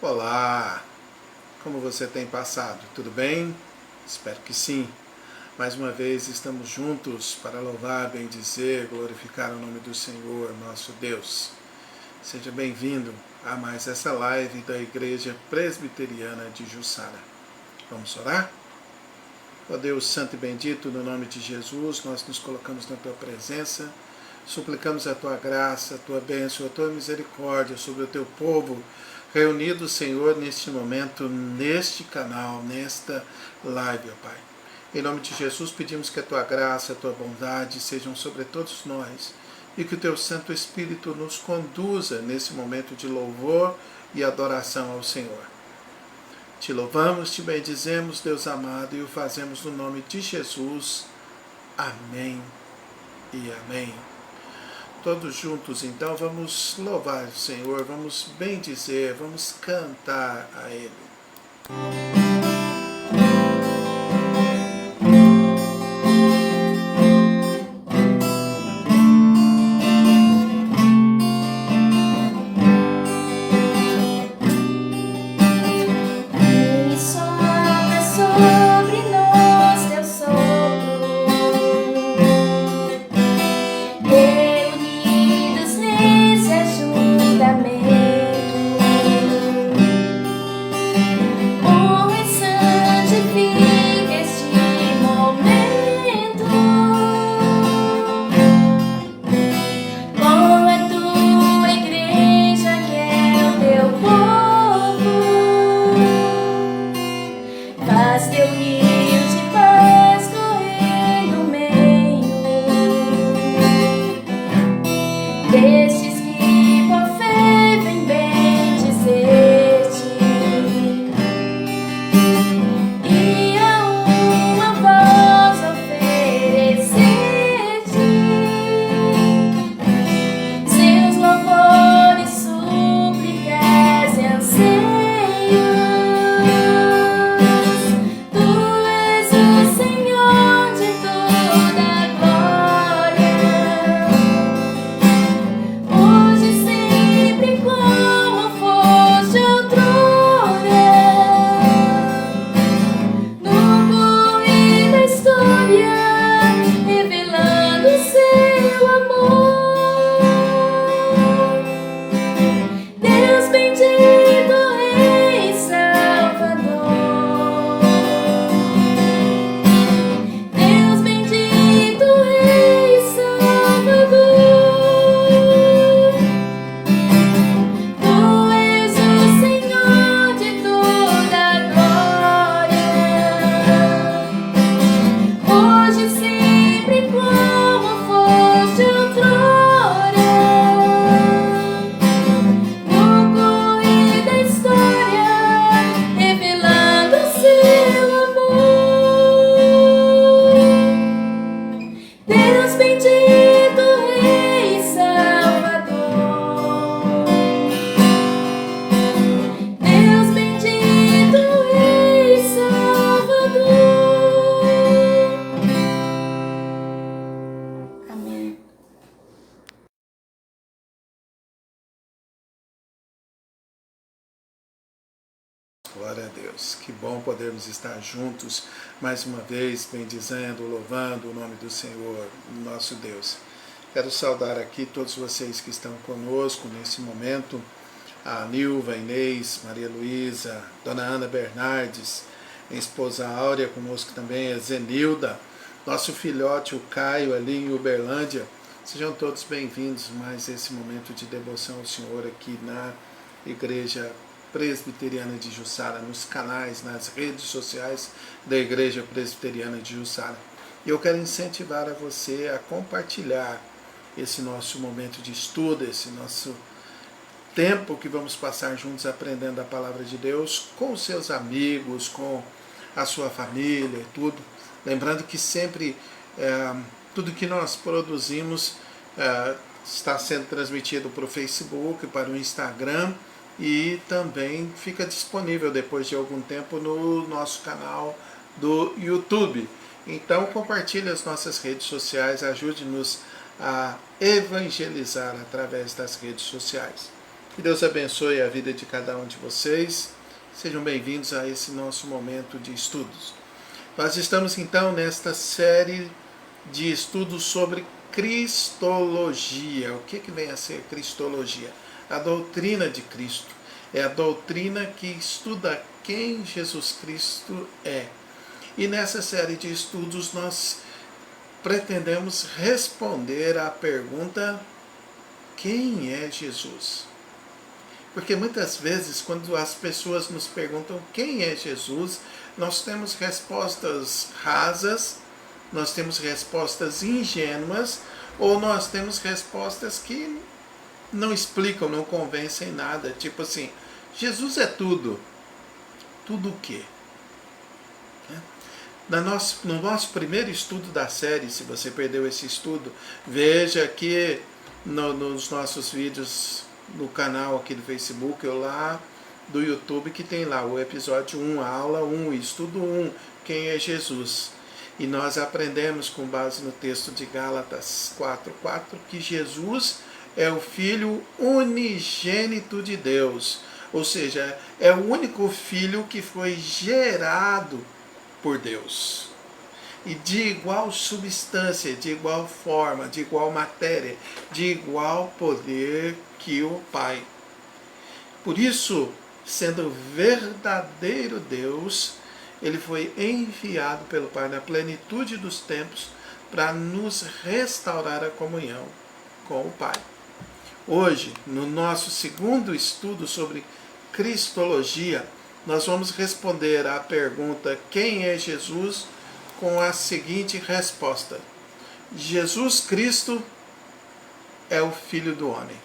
Olá, como você tem passado? Tudo bem? Espero que sim. Mais uma vez estamos juntos para louvar, bendizer, glorificar o nome do Senhor, nosso Deus. Seja bem-vindo a mais essa live da Igreja Presbiteriana de Jussara. Vamos orar? Ó Deus Santo e Bendito, no nome de Jesus, nós nos colocamos na Tua presença, suplicamos a Tua graça, a Tua bênção, a Tua misericórdia sobre o Teu povo, reunido, Senhor, neste momento, neste canal, nesta live, ó Pai. Em nome de Jesus, pedimos que a Tua graça, a Tua bondade sejam sobre todos nós e que o Teu Santo Espírito nos conduza nesse momento de louvor e adoração ao Senhor. Te louvamos, te bendizemos, Deus amado, e o fazemos no nome de Jesus. Amém e amém. Todos juntos, então, vamos louvar o Senhor, vamos bendizer, vamos cantar a Ele. Glória a Deus, que bom podermos estar juntos mais uma vez, bendizendo, louvando o nome do Senhor, nosso Deus. Quero saudar aqui todos vocês que estão conosco nesse momento, a Nilva, Inês, Maria Luísa, Dona Ana Bernardes, minha esposa Áurea conosco também, a Zenilda, nosso filhote, o Caio, ali em Uberlândia. Sejam todos bem-vindos mais esse momento de devoção ao Senhor aqui na Igreja Presbiteriana de Jussara, nos canais, nas redes sociais da Igreja Presbiteriana de Jussara. E eu quero incentivar a você a compartilhar esse nosso momento de estudo, esse nosso tempo que vamos passar juntos aprendendo a Palavra de Deus com os seus amigos, com a sua família e tudo. Lembrando que sempre tudo que nós produzimos está sendo transmitido para o Facebook, para o Instagram e também fica disponível depois de algum tempo no nosso canal do YouTube. Então compartilhe as nossas redes sociais, ajude-nos a evangelizar através das redes sociais. Que Deus abençoe a vida de cada um de vocês. Sejam bem-vindos a esse nosso momento de estudos. Nós estamos então nesta série de estudos sobre Cristologia. O que vem a ser Cristologia? A doutrina de Cristo. É a doutrina que estuda quem Jesus Cristo é. E nessa série de estudos nós pretendemos responder à pergunta: quem é Jesus? Porque muitas vezes, quando as pessoas nos perguntam quem é Jesus, nós temos respostas rasas, nós temos respostas ingênuas, ou nós temos respostas que não explicam, não convencem nada. Tipo assim, Jesus é tudo. Tudo o quê? No nosso primeiro estudo da série, se você perdeu esse estudo, veja aqui nos nossos vídeos no canal aqui do Facebook ou lá do YouTube, que tem lá o episódio 1, a aula 1, estudo 1, quem é Jesus. E nós aprendemos com base no texto de Gálatas 4:4 que Jesus é o Filho unigênito de Deus, ou seja, é o único Filho que foi gerado por Deus. E de igual substância, de igual forma, de igual matéria, de igual poder que o Pai. Por isso, sendo verdadeiro Deus, ele foi enviado pelo Pai na plenitude dos tempos para nos restaurar a comunhão com o Pai. Hoje, no nosso segundo estudo sobre Cristologia, nós vamos responder à pergunta: quem é Jesus? Com a seguinte resposta: Jesus Cristo é o Filho do Homem.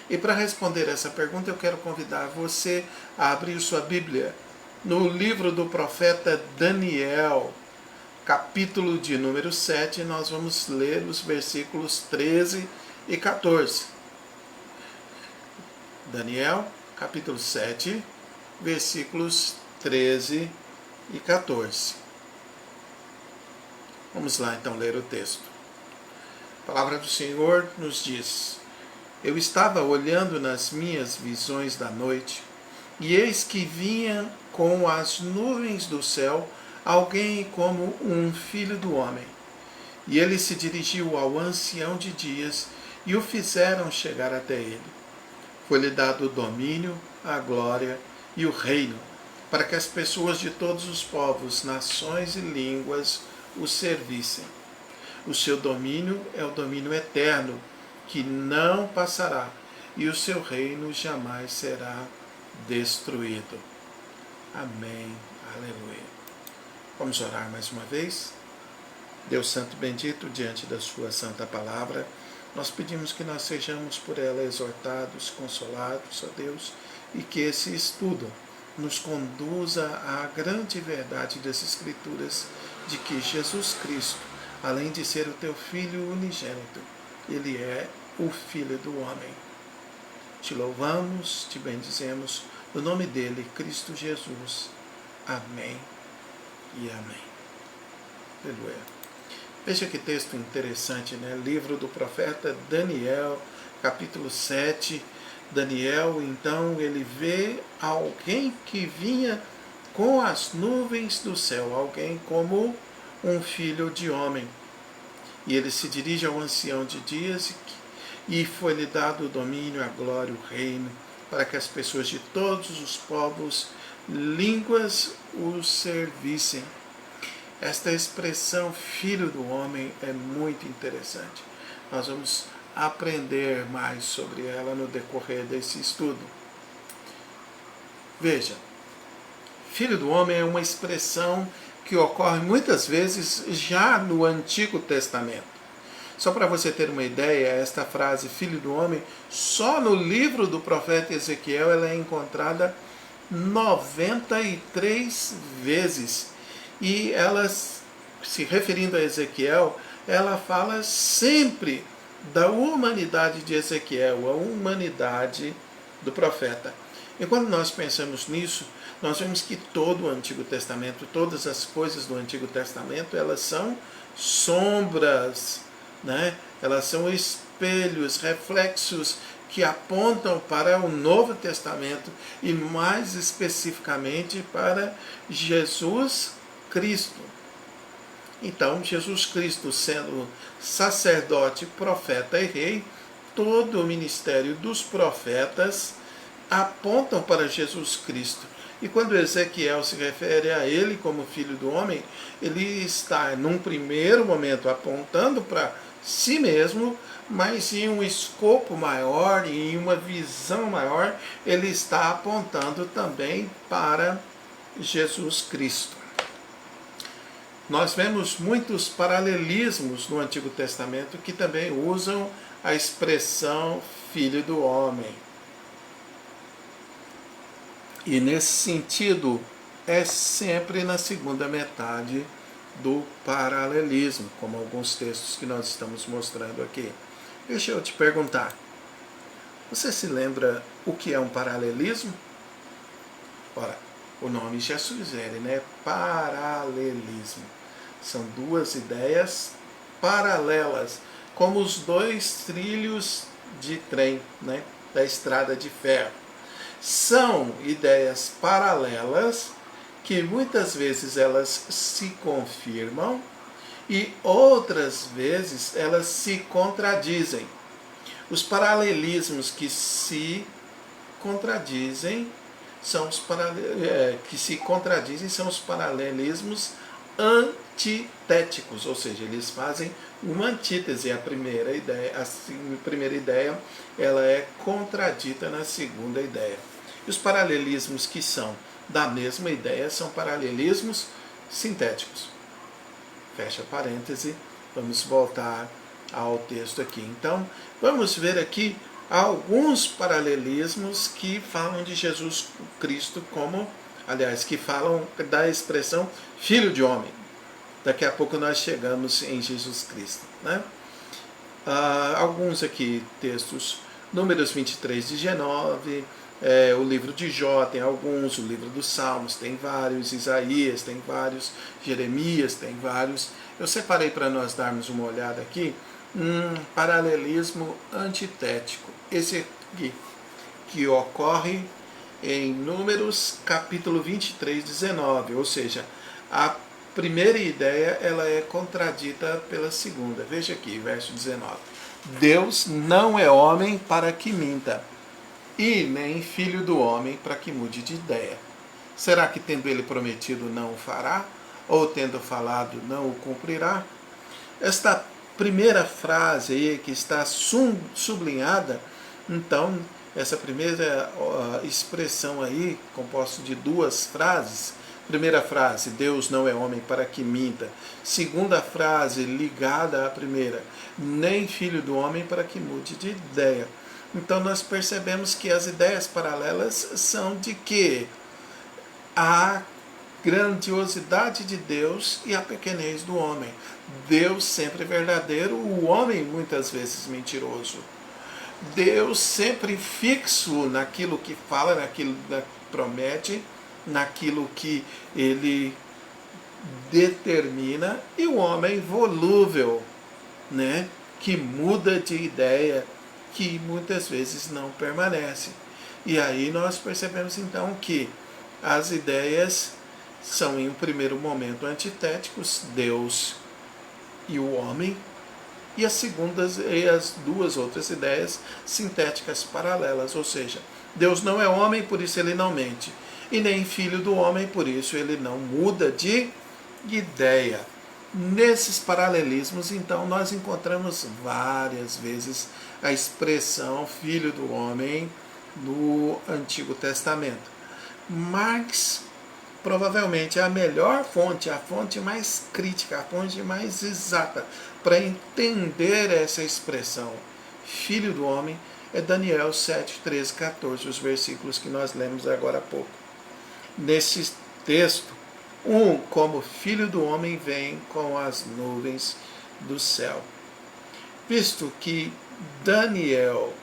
E para responder essa pergunta, eu quero convidar você a abrir sua Bíblia no livro do profeta Daniel, capítulo de número 7, nós vamos ler os versículos 13 e 14. Daniel, capítulo 7, versículos 13 e 14. Vamos lá então ler o texto. A palavra do Senhor nos diz: eu estava olhando nas minhas visões da noite, e eis que vinha com as nuvens do céu alguém como um filho do homem. E ele se dirigiu ao ancião de dias, e o fizeram chegar até ele. Foi-lhe dado o domínio, a glória e o reino, para que as pessoas de todos os povos, nações e línguas o servissem. O seu domínio é o domínio eterno, que não passará, e o seu reino jamais será destruído. Amém. Aleluia. Vamos orar mais uma vez? Deus Santo Bendito, diante da sua santa palavra, nós pedimos que nós sejamos por ela exortados, consolados, ó Deus, e que esse estudo nos conduza à grande verdade das Escrituras, de que Jesus Cristo, além de ser o teu Filho unigênito, ele é o Filho do homem. Te louvamos, te bendizemos, no nome dele, Cristo Jesus. Amém e amém. Aleluia. Veja que texto interessante, né? Livro do profeta Daniel, capítulo 7. Daniel, então, ele vê alguém que vinha com as nuvens do céu, alguém como um filho de homem. E ele se dirige ao ancião de dias e foi-lhe dado o domínio, a glória, o reino, para que as pessoas de todos os povos, línguas o servissem. Esta expressão filho do homem é muito interessante. Nós vamos aprender mais sobre ela no decorrer desse estudo. Veja, filho do homem é uma expressão que ocorre muitas vezes já no Antigo Testamento. Só para você ter uma ideia, esta frase, filho do homem, só no livro do profeta Ezequiel ela é encontrada 93 vezes. E ela, se referindo a Ezequiel, ela fala sempre da humanidade de Ezequiel, a humanidade do profeta. E quando nós pensamos nisso, nós vemos que todo o Antigo Testamento, todas as coisas do Antigo Testamento, elas são sombras, né? Elas são espelhos, reflexos que apontam para o Novo Testamento e mais especificamente para Jesus Cristo. Então, Jesus Cristo sendo sacerdote, profeta e rei, todo o ministério dos profetas apontam para Jesus Cristo. E quando Ezequiel se refere a ele como filho do homem, ele está, num primeiro momento, apontando para si mesmo, mas em um escopo maior, em uma visão maior, ele está apontando também para Jesus Cristo. Nós vemos muitos paralelismos no Antigo Testamento que também usam a expressão filho do homem. E nesse sentido, é sempre na segunda metade do paralelismo, como alguns textos que nós estamos mostrando aqui. Deixa eu te perguntar, você se lembra o que é um paralelismo? Ora, o nome já sugere, né? Paralelismo. São duas ideias paralelas, como os dois trilhos de trem, né? Da estrada de ferro. São ideias paralelas que muitas vezes elas se confirmam e outras vezes elas se contradizem. Os paralelismos que se contradizem são os paralelismos antitéticos, ou seja, eles fazem uma antítese. A primeira ideia ela é contradita na segunda ideia. E os paralelismos que são da mesma ideia são paralelismos sintéticos. Fecha parêntese, vamos voltar ao texto aqui. Então, vamos ver aqui alguns paralelismos que falam de Jesus Cristo como, aliás, que falam da expressão filho de homem. Daqui a pouco nós chegamos em Jesus Cristo, né? Alguns aqui textos, Números 23, 19, o livro de Jó tem alguns, o livro dos Salmos tem vários, Isaías tem vários, Jeremias tem vários. Eu separei para nós darmos uma olhada aqui, um paralelismo antitético. Esse aqui, que ocorre em Números capítulo 23, 19, ou seja, a primeira ideia ela é contradita pela segunda. Veja aqui, verso 19. Deus não é homem para que minta, e nem filho do homem para que mude de ideia. Será que tendo ele prometido não o fará? Ou tendo falado não o cumprirá? Esta primeira frase aí que está sublinhada, então, essa primeira expressão aí, composta de duas frases. Primeira frase, Deus não é homem para que minta. Segunda frase, ligada à primeira, nem filho do homem para que mude de ideia. Então nós percebemos que as ideias paralelas são de que a grandiosidade de Deus e a pequenez do homem. Deus sempre verdadeiro, o homem muitas vezes mentiroso. Deus sempre fixo naquilo que fala, naquilo que promete, naquilo que ele determina, e o homem volúvel, né, que muda de ideia, que muitas vezes não permanece. E aí nós percebemos então que as ideias são em um primeiro momento antitéticos, Deus e o homem, e as duas outras ideias sintéticas paralelas, ou seja, Deus não é homem, por isso ele não mente, e nem filho do homem, por isso ele não muda de ideia. Nesses paralelismos, então, nós encontramos várias vezes a expressão filho do homem no Antigo Testamento. Mas, provavelmente, a melhor fonte, a fonte mais crítica, a fonte mais exata para entender essa expressão filho do homem é Daniel 7, 13, 14, os versículos que nós lemos agora há pouco. Nesse texto, como filho do homem vem com as nuvens do céu. Visto que Daniel,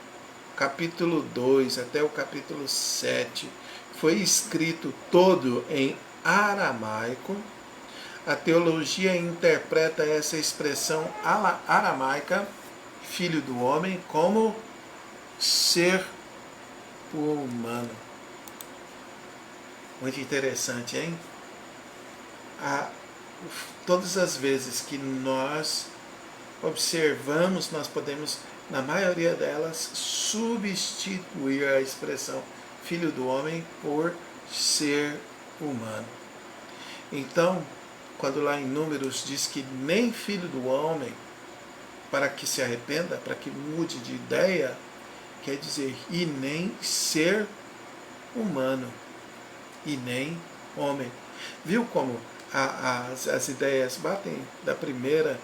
capítulo 2 até o capítulo 7, foi escrito todo em aramaico, a teologia interpreta essa expressão aramaica, filho do homem, como ser humano. Muito interessante, hein? Todas as vezes que nós observamos, nós podemos, na maioria delas, substituir a expressão filho do homem por ser humano. Então, quando lá em Números diz que nem filho do homem, para que se arrependa, para que mude de ideia, quer dizer, e nem ser humano, e nem homem. Viu como as ideias batem da primeira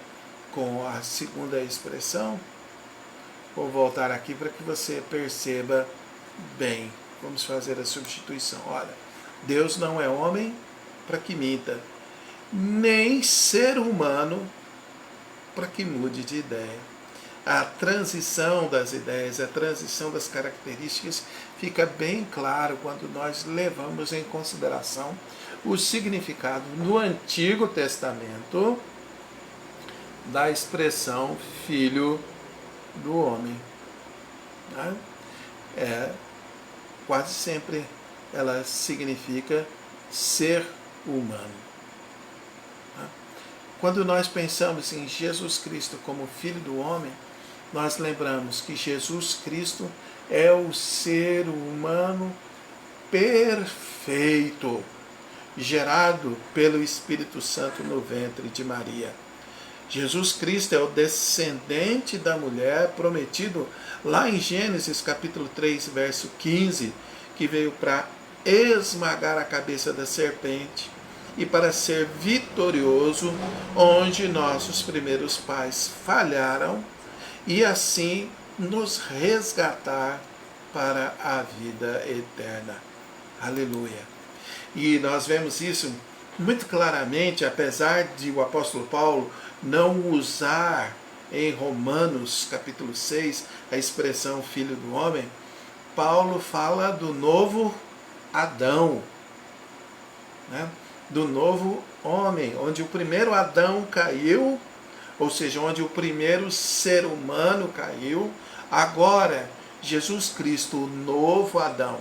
com a segunda expressão? Vou voltar aqui para que você perceba bem. Vamos fazer a substituição. Olha, Deus não é homem para que minta, nem ser humano para que mude de ideia. A transição das ideias, a transição das características fica bem claro quando nós levamos em consideração o significado no Antigo Testamento da expressão filho do homem. Quase sempre ela significa ser humano. Quando nós pensamos em Jesus Cristo como filho do homem, nós lembramos que Jesus Cristo é o ser humano perfeito, gerado pelo Espírito Santo no ventre de Maria. Jesus Cristo é o descendente da mulher prometido lá em Gênesis capítulo 3, verso 15, que veio para esmagar a cabeça da serpente e para ser vitorioso onde nossos primeiros pais falharam e assim nos resgatar para a vida eterna. Aleluia! E nós vemos isso muito claramente, apesar de o apóstolo Paulo não usar em Romanos capítulo 6 a expressão filho do homem. Paulo fala do novo Adão, né? Do novo homem, onde o primeiro Adão caiu, ou seja, onde o primeiro ser humano caiu. Agora, Jesus Cristo, o novo Adão,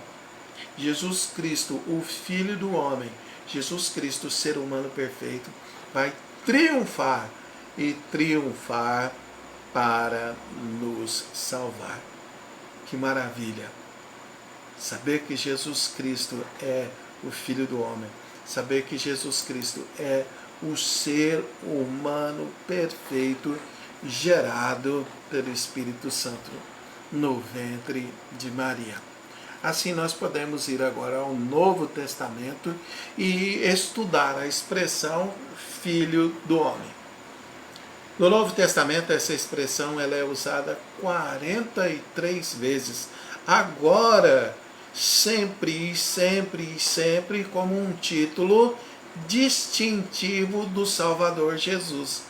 Jesus Cristo, o Filho do homem, Jesus Cristo, o ser humano perfeito, vai triunfar e triunfar para nos salvar. Que maravilha! Saber que Jesus Cristo é o Filho do homem, saber que Jesus Cristo é o ser humano perfeito gerado pelo Espírito Santo no ventre de Maria. Assim nós podemos ir agora ao Novo Testamento e estudar a expressão Filho do homem. No Novo Testamento essa expressão ela é usada 43 vezes. Agora, sempre e sempre e sempre como um título distintivo do Salvador Jesus.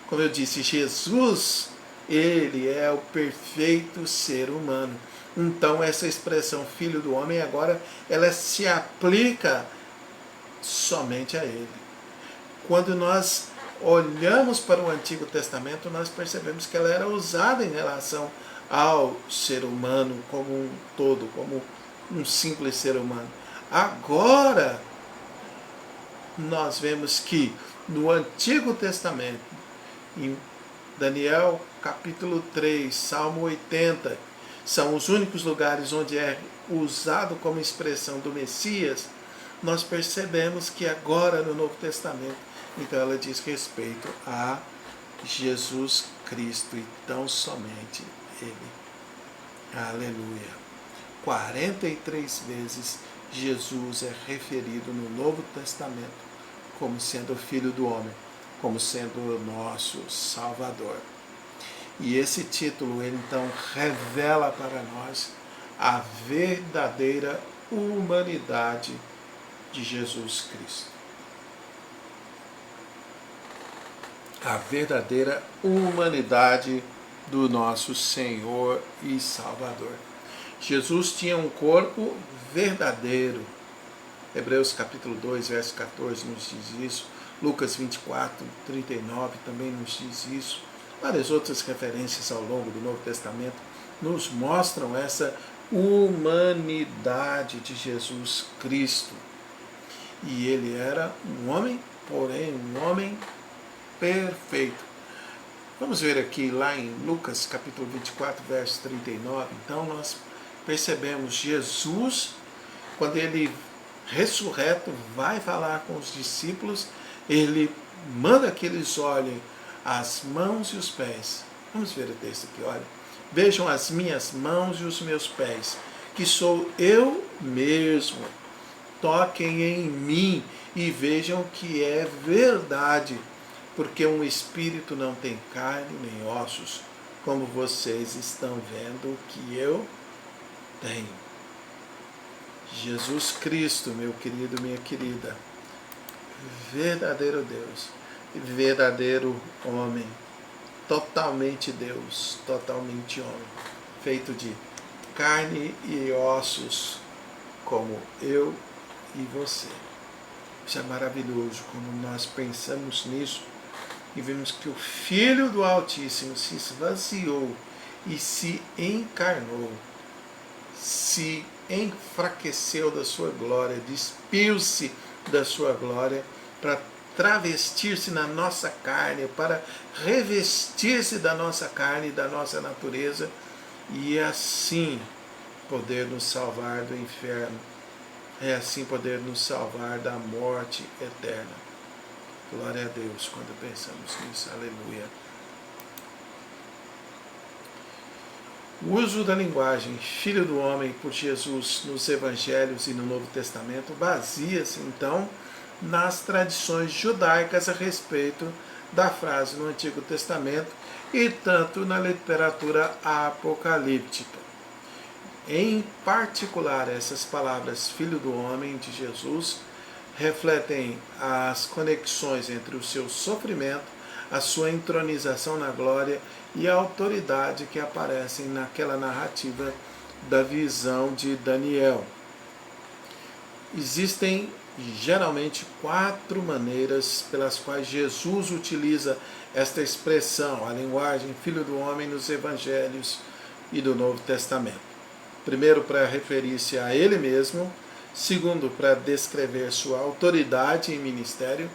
Como eu disse, Jesus, ele é o perfeito ser humano. Então essa expressão filho do homem agora ela se aplica somente a ele. Quando nós olhamos para o Antigo Testamento, nós percebemos que ela era usada em relação ao ser humano como um todo, como um simples ser humano. Agora, nós vemos que no Antigo Testamento, em Daniel capítulo 3, Salmo 80, são os únicos lugares onde é usado como expressão do Messias, nós percebemos que agora no Novo Testamento, então ela diz respeito a Jesus Cristo e tão somente Ele. Aleluia. 43 vezes Jesus é referido no Novo Testamento como sendo o Filho do Homem, como sendo o nosso Salvador. E esse título, ele então revela para nós a verdadeira humanidade de Jesus Cristo. A verdadeira humanidade do nosso Senhor e Salvador. Jesus tinha um corpo verdadeiro. Hebreus capítulo 2, verso 14 nos diz isso. Lucas 24, 39 também nos diz isso. Várias outras referências ao longo do Novo Testamento nos mostram essa humanidade de Jesus Cristo. E ele era um homem, porém um homem perfeito. Vamos ver aqui lá em Lucas capítulo 24, verso 39. Então nós percebemos Jesus, quando ele ressurreto vai falar com os discípulos, ele manda que eles olhem as mãos e os pés. Vamos ver o texto aqui, olha. Vejam as minhas mãos e os meus pés, que sou eu mesmo. Toquem em mim e vejam que é verdade, porque um espírito não tem carne nem ossos, como vocês estão vendo que eu tenho. Jesus Cristo, meu querido, minha querida, verdadeiro Deus, verdadeiro homem, totalmente Deus, totalmente homem, feito de carne e ossos, como eu e você. Isso é maravilhoso, quando nós pensamos nisso e vemos que o Filho do Altíssimo se esvaziou e se encarnou, se enfraqueceu da sua glória, despiu-se da sua glória para travestir-se na nossa carne, para revestir-se da nossa carne e da nossa natureza e assim poder nos salvar do inferno, é assim poder nos salvar da morte eterna. Glória a Deus quando pensamos nisso, aleluia. O uso da linguagem Filho do Homem por Jesus nos Evangelhos e no Novo Testamento baseia-se, então, nas tradições judaicas a respeito da frase no Antigo Testamento e tanto na literatura apocalíptica. Em particular, essas palavras Filho do Homem de Jesus refletem as conexões entre o seu sofrimento, a sua entronização na glória e a autoridade que aparecem naquela narrativa da visão de Daniel. Existem geralmente 4 maneiras pelas quais Jesus utiliza esta expressão, a linguagem Filho do Homem, nos Evangelhos e do Novo Testamento. Primeiro, para referir-se a ele mesmo. Segundo, para descrever sua autoridade em ministério.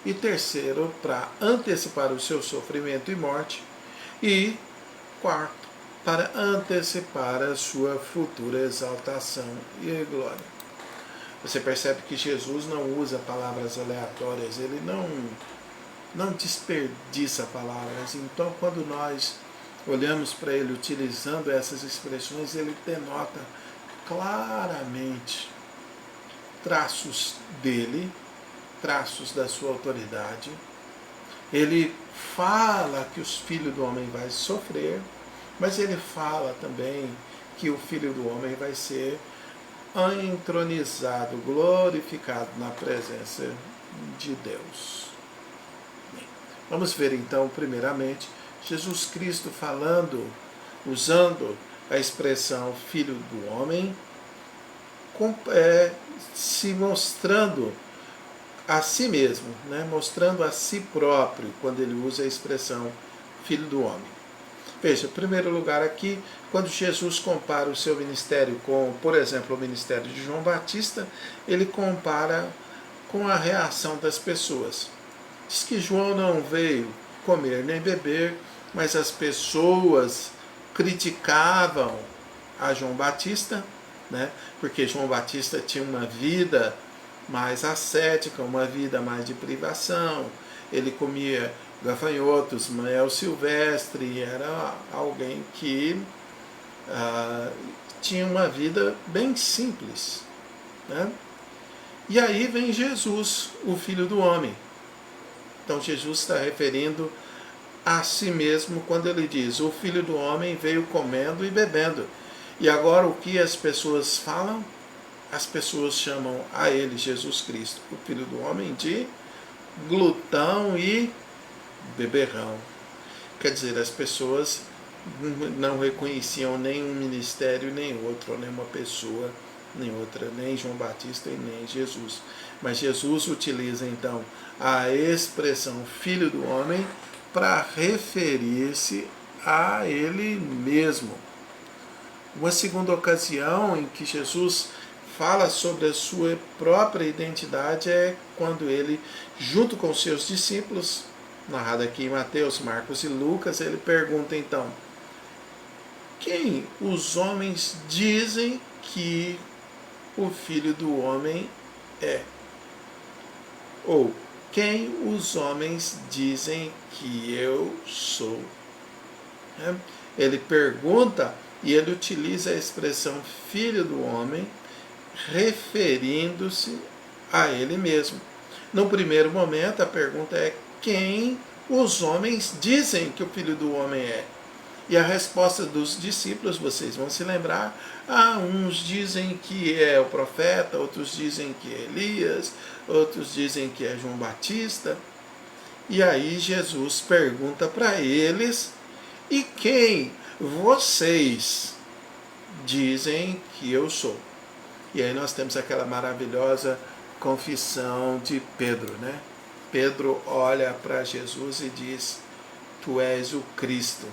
E terceiro, para antecipar o seu sofrimento e morte. E quarto, para antecipar a sua futura exaltação e glória. Você percebe que Jesus não usa palavras aleatórias, ele não desperdiça palavras. Então, quando nós olhamos para ele utilizando essas expressões, ele denota claramente traços dele, traços da sua autoridade. Ele fala que o Filho do Homem vai sofrer, mas ele fala também que o Filho do Homem vai ser entronizado, glorificado na presença de Deus. Bem, vamos ver então, primeiramente, Jesus Cristo falando, usando a expressão Filho do Homem, se mostrando a si mesmo, né? Mostrando a si próprio, quando ele usa a expressão Filho do Homem. Veja, em primeiro lugar aqui, quando Jesus compara o seu ministério com, por exemplo, o ministério de João Batista, ele compara com a reação das pessoas. Diz que João não veio comer nem beber, mas as pessoas criticavam a João Batista, né? Porque João Batista tinha uma vida mais ascética, uma vida mais de privação. Ele comia gafanhotos, mel silvestre, era alguém que tinha uma vida bem simples, né? E aí vem Jesus, o Filho do Homem. Então Jesus está referindo a si mesmo quando ele diz: o Filho do Homem veio comendo e bebendo. E agora o que as pessoas falam? As pessoas chamam a ele, Jesus Cristo, o Filho do Homem, de glutão e beberrão. Quer dizer, as pessoas não reconheciam nenhum ministério, nem outro, nem uma pessoa, nem outra, nem João Batista e nem Jesus. Mas Jesus utiliza então a expressão Filho do Homem para referir-se a ele mesmo. Uma segunda ocasião em que Jesus fala sobre a sua própria identidade é quando ele, junto com seus discípulos, narrado aqui em Mateus, Marcos e Lucas, ele pergunta então: quem os homens dizem que o Filho do Homem é? Ou quem os homens dizem que eu sou? Ele pergunta e ele utiliza a expressão Filho do Homem, referindo-se a ele mesmo. No primeiro momento, a pergunta é: quem os homens dizem que o Filho do Homem é? E a resposta dos discípulos, vocês vão se lembrar, uns dizem que é o profeta, outros dizem que é Elias, outros dizem que é João Batista. E aí Jesus pergunta para eles: e quem vocês dizem que eu sou? E aí nós temos aquela maravilhosa confissão de Pedro, né? Pedro olha para Jesus e diz: tu és o Cristo,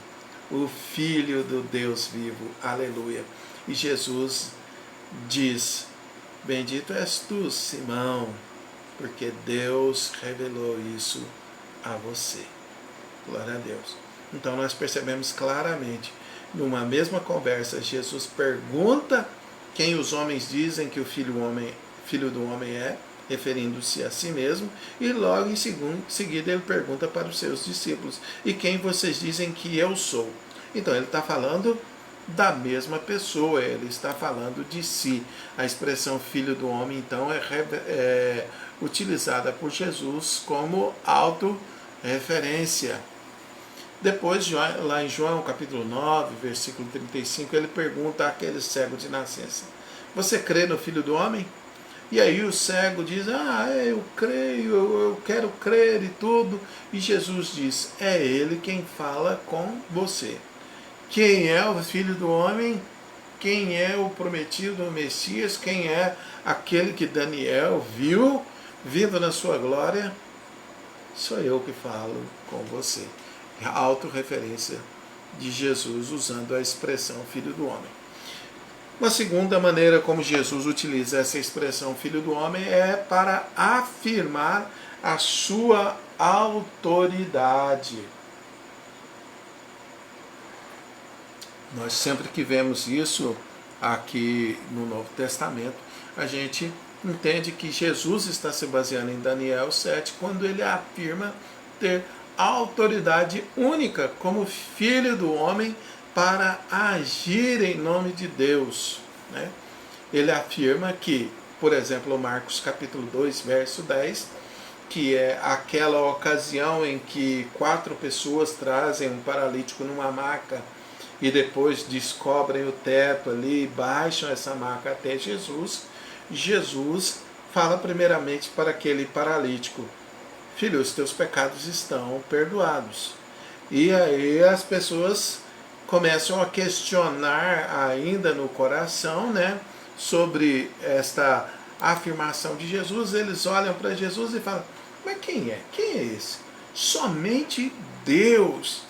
o Filho do Deus vivo, aleluia. E Jesus diz: bendito és tu, Simão, porque Deus revelou isso a você. Glória a Deus. Então nós percebemos claramente, numa mesma conversa, Jesus pergunta quem os homens dizem que o Filho do Homem é, referindo-se a si mesmo, e logo em seguida ele pergunta para os seus discípulos: e quem vocês dizem que eu sou? Então ele está falando da mesma pessoa, ele está falando de si. A expressão Filho do Homem, então, é utilizada por Jesus como autorreferência. Depois, lá em João capítulo 9, versículo 35, ele pergunta àquele cego de nascença: você crê no Filho do Homem? E aí o cego diz: eu creio, eu quero crer e tudo. E Jesus diz: é ele quem fala com você. Quem é o Filho do Homem? Quem é o prometido Messias? Quem é aquele que Daniel viu vindo na sua glória? Sou eu que falo com você. A autorreferência de Jesus usando a expressão Filho do Homem. Uma segunda maneira como Jesus utiliza essa expressão Filho do Homem é para afirmar a sua autoridade. Nós sempre que vemos isso aqui no Novo Testamento, a gente entende que Jesus está se baseando em Daniel 7, quando ele afirma ter autoridade única como Filho do Homem para agir em nome de Deus, né? Ele afirma que, por exemplo, Marcos capítulo 2, verso 10, que é aquela ocasião em que 4 pessoas trazem um paralítico numa maca e depois descobrem o teto ali, baixam essa maca até Jesus. Jesus fala primeiramente para aquele paralítico: filho, os teus pecados estão perdoados. E aí as pessoas começam a questionar ainda no coração, né, sobre esta afirmação de Jesus. Eles olham para Jesus e falam: mas quem é? Quem é esse? Somente Deus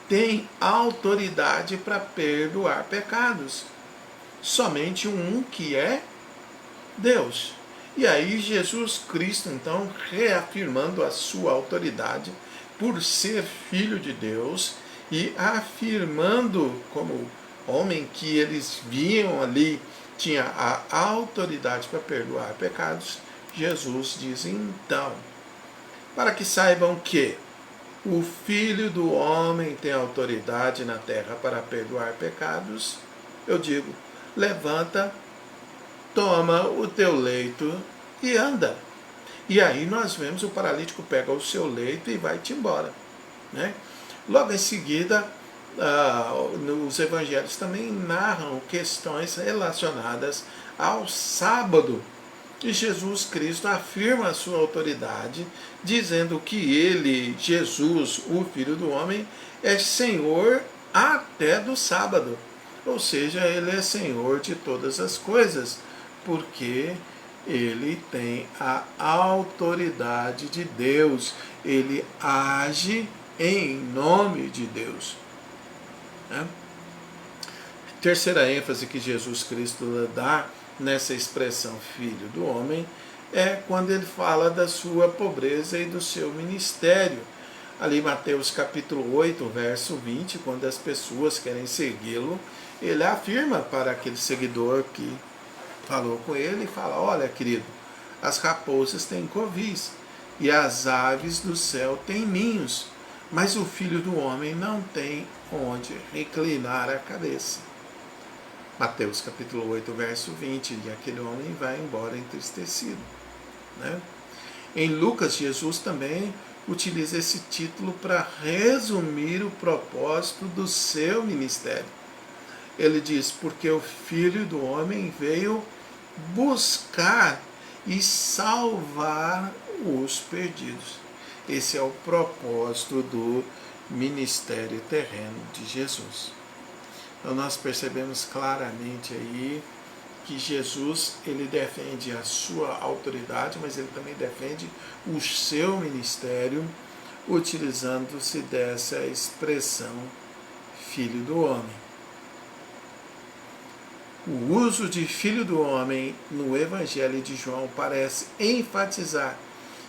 tem autoridade para perdoar pecados. Somente um que é Deus. E aí Jesus Cristo, então, reafirmando a sua autoridade por ser Filho de Deus, e afirmando como homem que eles viam ali, tinha a autoridade para perdoar pecados, Jesus diz então, para que saibam que o Filho do Homem tem autoridade na terra para perdoar pecados, eu digo, levanta, toma o teu leito e anda. E aí nós vemos o paralítico pega o seu leito e vai-te embora. Né? Logo em seguida, os evangelhos também narram questões relacionadas ao sábado. E Jesus Cristo afirma a sua autoridade, dizendo que ele, Jesus, o Filho do Homem, é Senhor até do sábado. Ou seja, ele é Senhor de todas as coisas, porque ele tem a autoridade de Deus, ele age em nome de Deus. Né? Terceira ênfase que Jesus Cristo dá nessa expressão Filho do Homem é quando ele fala da sua pobreza e do seu ministério. Ali Mateus capítulo 8, verso 20, quando as pessoas querem segui-lo, ele afirma para aquele seguidor que falou com ele e fala, olha querido, as raposas têm covis e as aves do céu têm ninhos, mas o Filho do Homem não tem onde reclinar a cabeça. Mateus capítulo 8, verso 20, e aquele homem vai embora entristecido. Né? Em Lucas, Jesus também utiliza esse título para resumir o propósito do seu ministério. Ele diz, porque o Filho do Homem veio buscar e salvar os perdidos. Esse é o propósito do ministério terreno de Jesus. Então nós percebemos claramente aí que Jesus, ele defende a sua autoridade, mas ele também defende o seu ministério, utilizando-se dessa expressão Filho do Homem. O uso de Filho do Homem no Evangelho de João parece enfatizar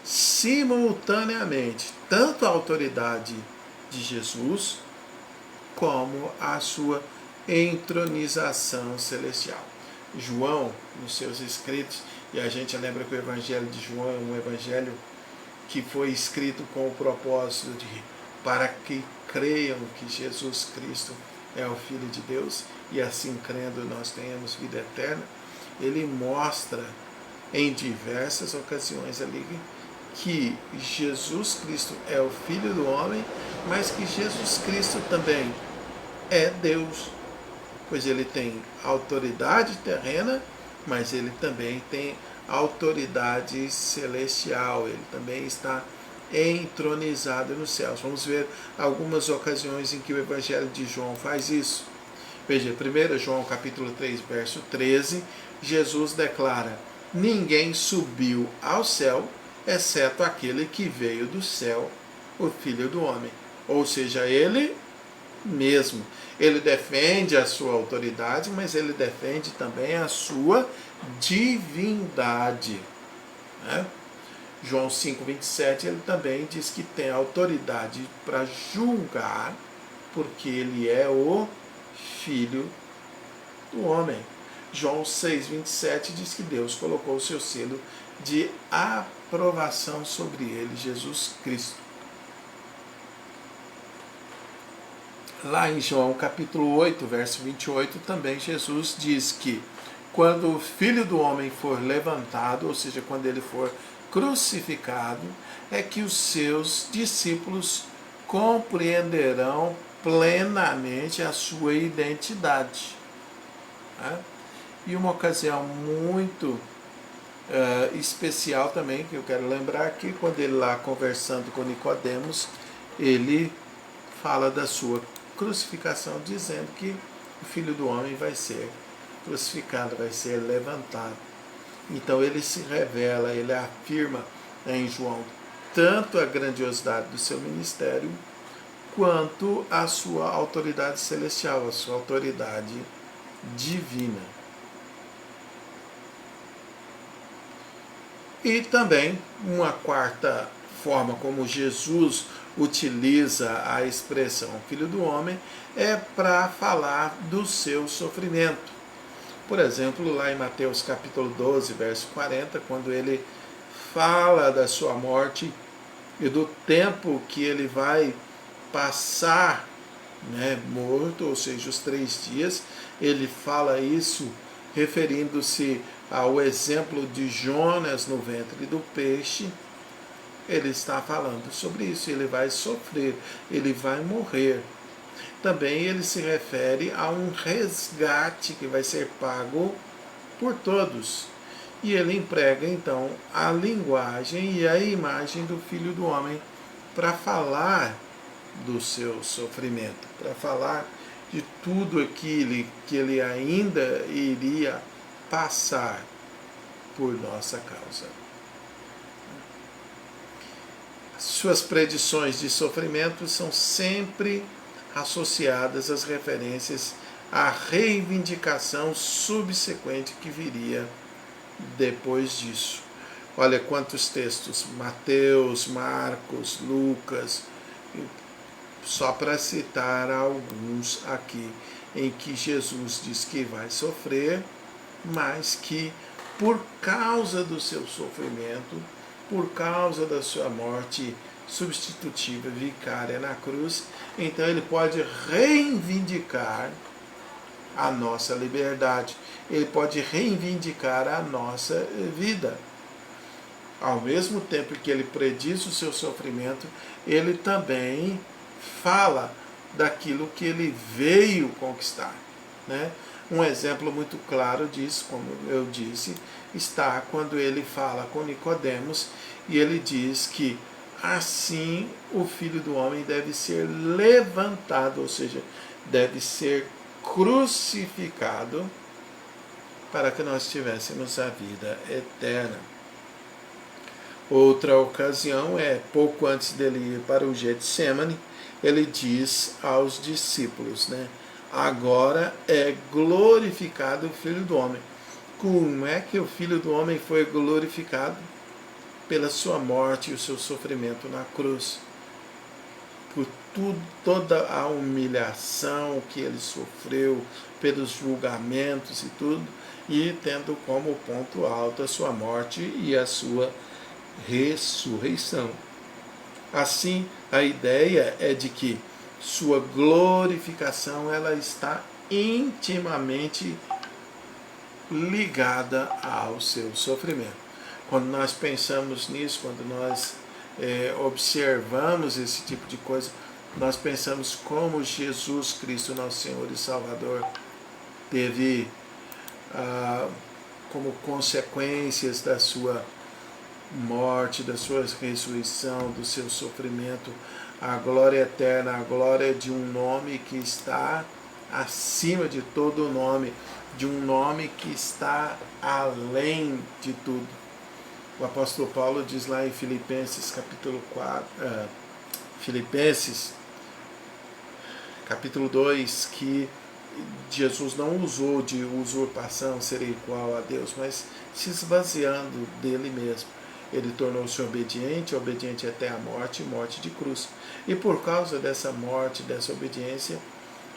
simultaneamente tanto a autoridade de Jesus como a sua entronização celestial. João, nos seus escritos, e a gente lembra que o Evangelho de João é um evangelho que foi escrito com o propósito de para que creiam que Jesus Cristo é o Filho de Deus, e assim crendo nós tenhamos vida eterna. Ele mostra em diversas ocasiões ali que Jesus Cristo é o Filho do Homem, mas que Jesus Cristo também é Deus, pois ele tem autoridade terrena, mas ele também tem autoridade celestial, ele também está entronizado nos céus. Vamos ver algumas ocasiões em que o Evangelho de João faz isso. Veja, 1 João capítulo 3, verso 13, Jesus declara, ninguém subiu ao céu, exceto aquele que veio do céu, o Filho do Homem. Ou seja, ele mesmo. Ele defende a sua autoridade, mas ele defende também a sua divindade. Né? João 5,27, ele também diz que tem autoridade para julgar, porque ele é o Filho do Homem. João 6,27 diz que Deus colocou o seu selo de aprovação sobre ele, Jesus Cristo. Lá em João capítulo 8, verso 28, também Jesus diz que quando o Filho do Homem for levantado, ou seja, quando ele for crucificado, é que os seus discípulos compreenderão plenamente a sua identidade. Né? E uma ocasião muito especial também, que eu quero lembrar que quando ele lá conversando com Nicodemos, ele fala da sua crucificação, dizendo que o Filho do Homem vai ser crucificado, vai ser levantado. Então ele se revela, ele afirma em João tanto a grandiosidade do seu ministério, quanto a sua autoridade celestial, a sua autoridade divina. E também uma quarta forma como Jesus utiliza a expressão Filho do Homem é para falar do seu sofrimento. Por exemplo, lá em Mateus capítulo 12, verso 40, quando ele fala da sua morte e do tempo que ele vai passar, né, morto, ou seja, os 3 dias, ele fala isso referindo-se ao exemplo de Jonas no ventre do peixe. Ele está falando sobre isso, ele vai sofrer, ele vai morrer. Também ele se refere a um resgate que vai ser pago por todos. E ele emprega então a linguagem e a imagem do Filho do Homem para falar do seu sofrimento, para falar de tudo aquilo que ele ainda iria passar por nossa causa. Suas predições de sofrimento são sempre associadas às referências à reivindicação subsequente que viria depois disso. Olha quantos textos, Mateus, Marcos, Lucas, só para citar alguns aqui, em que Jesus diz que vai sofrer, mas que por causa do seu sofrimento, por causa da sua morte substitutiva, vicária na cruz, então ele pode reivindicar a nossa liberdade, ele pode reivindicar a nossa vida. Ao mesmo tempo que ele prediz o seu sofrimento, ele também fala daquilo que ele veio conquistar, né? Um exemplo muito claro disso, como eu disse, está quando ele fala com Nicodemos e ele diz que assim o Filho do Homem deve ser levantado, ou seja, deve ser crucificado para que nós tivéssemos a vida eterna. Outra ocasião é pouco antes dele ir para o Getsemane, ele diz aos discípulos, né? Agora é glorificado o Filho do Homem. Como é que o Filho do Homem foi glorificado? Pela sua morte e o seu sofrimento na cruz. Por toda a humilhação que ele sofreu, pelos julgamentos e tudo, e tendo como ponto alto a sua morte e a sua ressurreição. Assim, a ideia é de que sua glorificação ela está intimamente ligada ao seu sofrimento. Quando nós pensamos nisso, quando nós observamos esse tipo de coisa, nós pensamos como Jesus Cristo, nosso Senhor e Salvador, teve como consequências da sua morte, da sua ressurreição, do seu sofrimento, a glória eterna, a glória de um nome que está acima de todo nome, de um nome que está além de tudo. O apóstolo Paulo diz lá em Filipenses capítulo 2, que Jesus não usou de usurpação, ser igual a Deus, mas se esvaziando dele mesmo. Ele tornou-se obediente até a morte, morte de cruz. E por causa dessa morte, dessa obediência,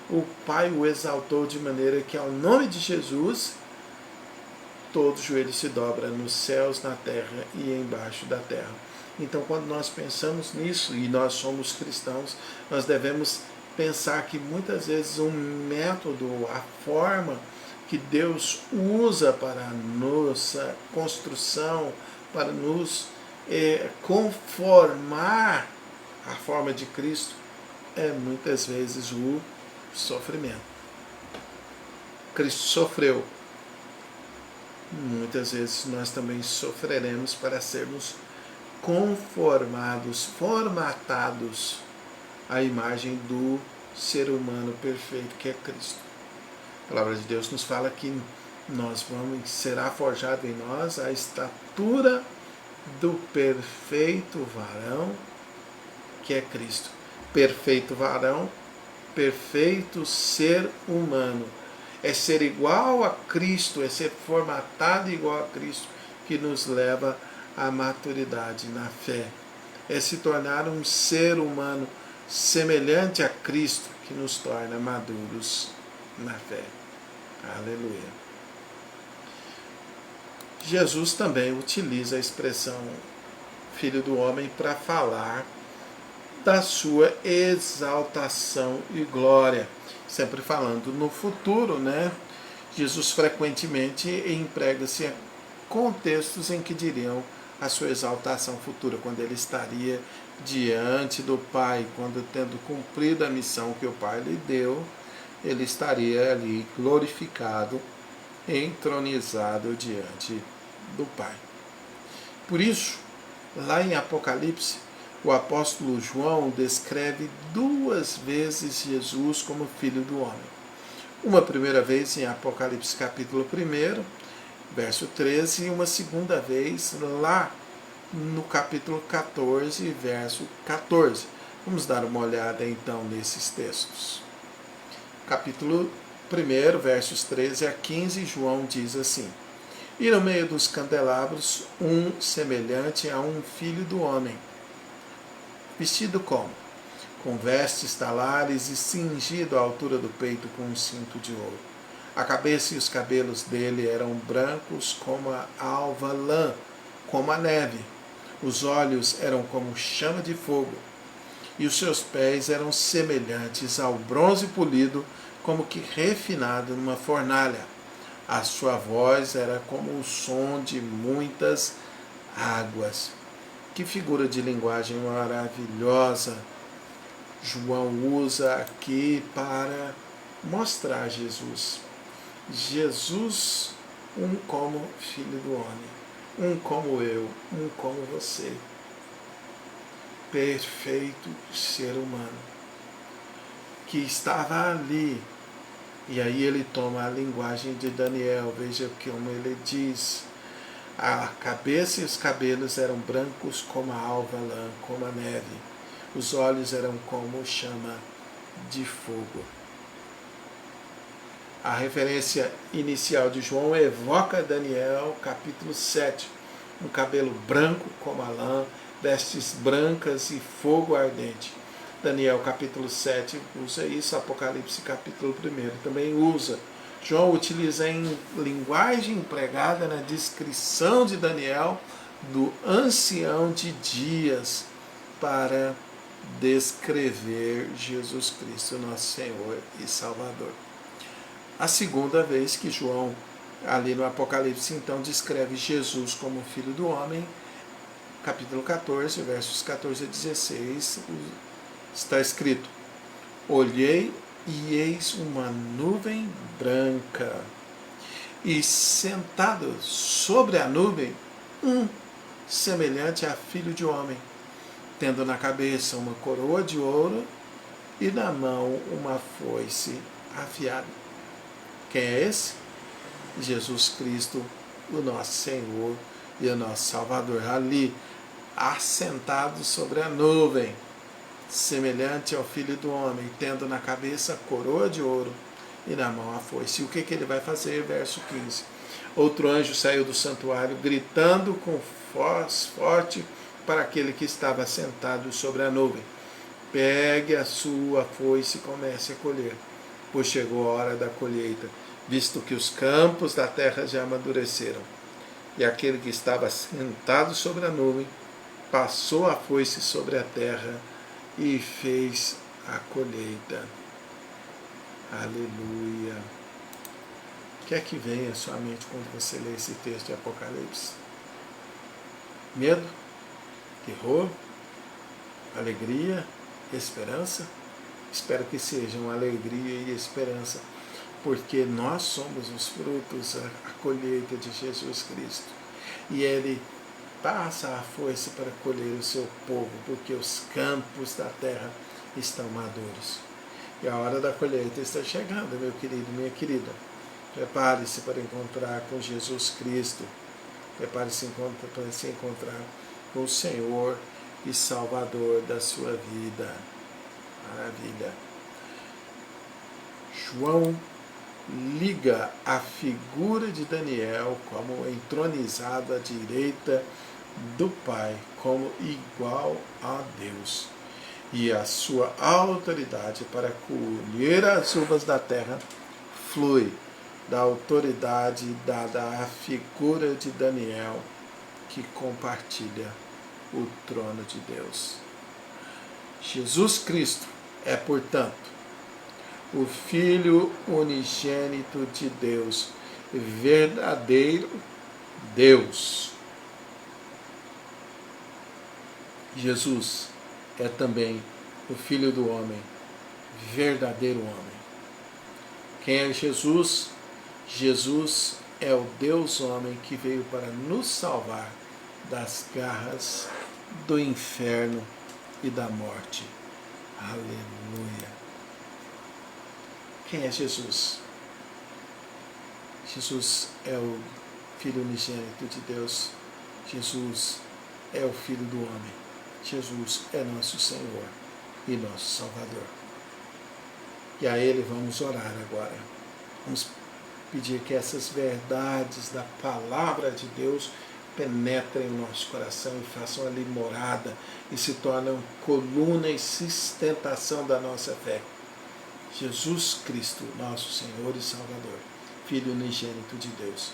o Pai o exaltou de maneira que ao nome de Jesus, todo joelho se dobra nos céus, na terra e embaixo da terra. Então, quando nós pensamos nisso, e nós somos cristãos, nós devemos pensar que muitas vezes um método, a forma que Deus usa para a nossa construção, para nos conformar à forma de Cristo, é muitas vezes o sofrimento. Cristo sofreu. Muitas vezes nós também sofreremos para sermos conformados, formatados à imagem do ser humano perfeito que é Cristo. A palavra de Deus nos fala que será forjado em nós a estatura do perfeito varão que é Cristo. Perfeito varão, perfeito ser humano. É ser igual a Cristo, é ser formatado igual a Cristo, que nos leva à maturidade na fé. é se tornar um ser humano semelhante a Cristo, que nos torna maduros na fé. Aleluia. Jesus também utiliza a expressão Filho do Homem para falar da sua exaltação e glória. Sempre falando no futuro, né? Jesus frequentemente emprega-se contextos em que diriam a sua exaltação futura, quando ele estaria diante do Pai, quando tendo cumprido a missão que o Pai lhe deu, ele estaria ali glorificado, entronizado diante do Pai. Por isso, lá em Apocalipse, o apóstolo João descreve 2 vezes Jesus como Filho do Homem. Uma primeira vez em Apocalipse capítulo 1, verso 13, e uma segunda vez lá no capítulo 14, verso 14. Vamos dar uma olhada então nesses textos. Capítulo 1, versos 13 a 15, João diz assim: E no meio dos candelabros, um semelhante a um filho do homem, vestido como? Com vestes talares e cingido à altura do peito com um cinto de ouro. A cabeça e os cabelos dele eram brancos como a alva lã, como a neve. Os olhos eram como chama de fogo, e os seus pés eram semelhantes ao bronze polido, como que refinado numa fornalha. A sua voz era como o som de muitas águas. Que figura de linguagem maravilhosa João usa aqui para mostrar Jesus. Jesus, um como Filho do Homem, um como eu, um como você. Perfeito ser humano, que estava ali. E aí ele toma a linguagem de Daniel, veja como ele diz: a cabeça e os cabelos eram brancos como a alva lã, como a neve. Os olhos eram como chama de fogo. A referência inicial de João evoca Daniel, capítulo 7. Um cabelo branco como a lã, vestes brancas e fogo ardente. Daniel, capítulo 7, usa isso. Apocalipse, capítulo 1, também usa. João utiliza em linguagem empregada na descrição de Daniel do ancião de dias para descrever Jesus Cristo, nosso Senhor e Salvador. A segunda vez que João, ali no Apocalipse, então, descreve Jesus como Filho do Homem, capítulo 14, versos 14 a 16, está escrito: Olhei e eis uma nuvem branca, e sentado sobre a nuvem, um semelhante a filho de homem, tendo na cabeça uma coroa de ouro e na mão uma foice afiada. Quem é esse? Jesus Cristo, o nosso Senhor e o nosso Salvador, ali assentado sobre a nuvem, semelhante ao Filho do Homem, tendo na cabeça a coroa de ouro e na mão a foice. E o que ele vai fazer? Verso 15. Outro anjo saiu do santuário, gritando com voz forte para aquele que estava sentado sobre a nuvem: Pegue a sua foice e comece a colher, pois chegou a hora da colheita, visto que os campos da terra já amadureceram. E aquele que estava sentado sobre a nuvem passou a foice sobre a terra e fez a colheita. Aleluia. O que é que vem à sua mente quando você lê esse texto de Apocalipse? Medo? Terror? Alegria? Esperança? Espero que sejam alegria e esperança, porque nós somos os frutos, a colheita de Jesus Cristo. E Ele passa a força para colher o seu povo, porque os campos da terra estão maduros. E a hora da colheita está chegando, meu querido, minha querida. Prepare-se para encontrar com Jesus Cristo. Prepare-se para se encontrar com o Senhor e Salvador da sua vida. Maravilha. João liga a figura de Daniel como entronizado à direita do Pai como igual a Deus. E a sua autoridade para colher as uvas da terra flui da autoridade dada à figura de Daniel, que compartilha o trono de Deus. Jesus Cristo é, portanto, o Filho unigênito de Deus, verdadeiro Deus. Jesus é também o Filho do homem, verdadeiro homem. Quem é Jesus? Jesus é o Deus homem que veio para nos salvar das garras do inferno e da morte. Aleluia! Quem é Jesus? Jesus é o Filho unigênito de Deus. Jesus é o Filho do homem. Jesus é nosso Senhor e nosso Salvador. E a Ele vamos orar agora. Vamos pedir que essas verdades da palavra de Deus penetrem no nosso coração e façam ali morada e se tornem coluna e sustentação da nossa fé. Jesus Cristo, nosso Senhor e Salvador, Filho unigênito de Deus,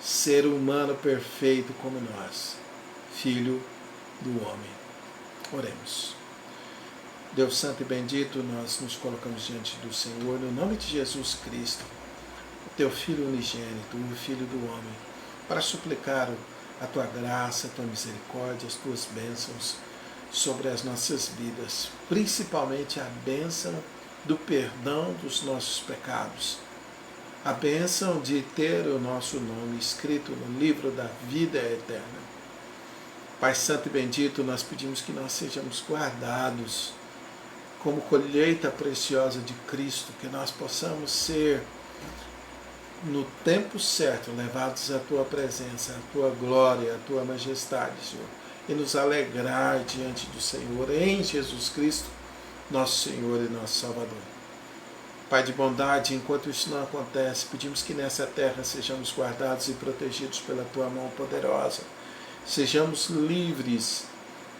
ser humano perfeito como nós, Filho do homem. Oremos. Deus Santo e Bendito, nós nos colocamos diante do Senhor, no nome de Jesus Cristo, o Teu Filho unigênito, o Filho do homem, para suplicar a Tua graça, a Tua misericórdia, as Tuas bênçãos sobre as nossas vidas, principalmente a bênção do perdão dos nossos pecados, a bênção de ter o nosso nome escrito no livro da vida eterna. Pai Santo e Bendito, nós pedimos que nós sejamos guardados como colheita preciosa de Cristo, que nós possamos ser, no tempo certo, levados à Tua presença, à Tua glória, à Tua majestade, Senhor, e nos alegrar diante do Senhor, em Jesus Cristo, nosso Senhor e nosso Salvador. Pai de bondade, enquanto isso não acontece, pedimos que nessa terra sejamos guardados e protegidos pela Tua mão poderosa, sejamos livres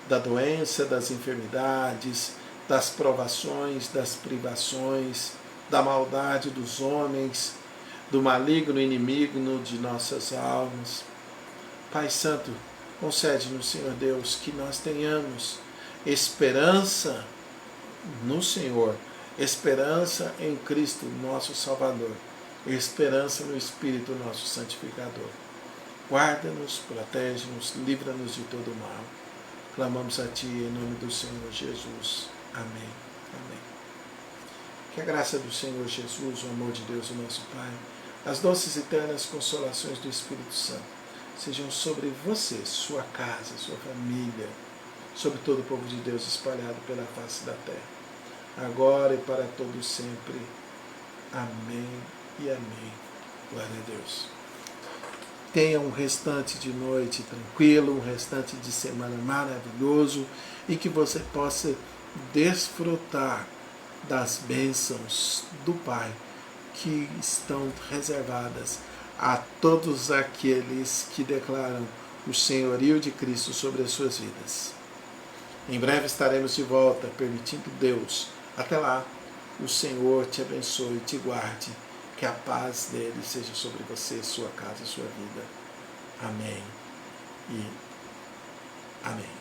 da doença, das enfermidades, das provações, das privações, da maldade dos homens, do maligno inimigo de nossas almas. Pai Santo, concede-nos, Senhor Deus, que nós tenhamos esperança no Senhor, esperança em Cristo, nosso Salvador, esperança no Espírito, nosso Santificador. Guarda-nos, protege-nos, livra-nos de todo mal. Clamamos a Ti em nome do Senhor Jesus. Amém. Amém. Que a graça do Senhor Jesus, o amor de Deus, o nosso Pai, as doces e eternas consolações do Espírito Santo sejam sobre você, sua casa, sua família, sobre todo o povo de Deus espalhado pela face da terra, agora e para todo sempre. Amém e amém. Glória a Deus. Tenha um restante de noite tranquilo, um restante de semana maravilhoso e que você possa desfrutar das bênçãos do Pai que estão reservadas a todos aqueles que declaram o senhorio de Cristo sobre as suas vidas. Em breve estaremos de volta, permitindo Deus. Até lá, o Senhor te abençoe e te guarde. Que a paz dele seja sobre você, sua casa e sua vida. Amém e amém.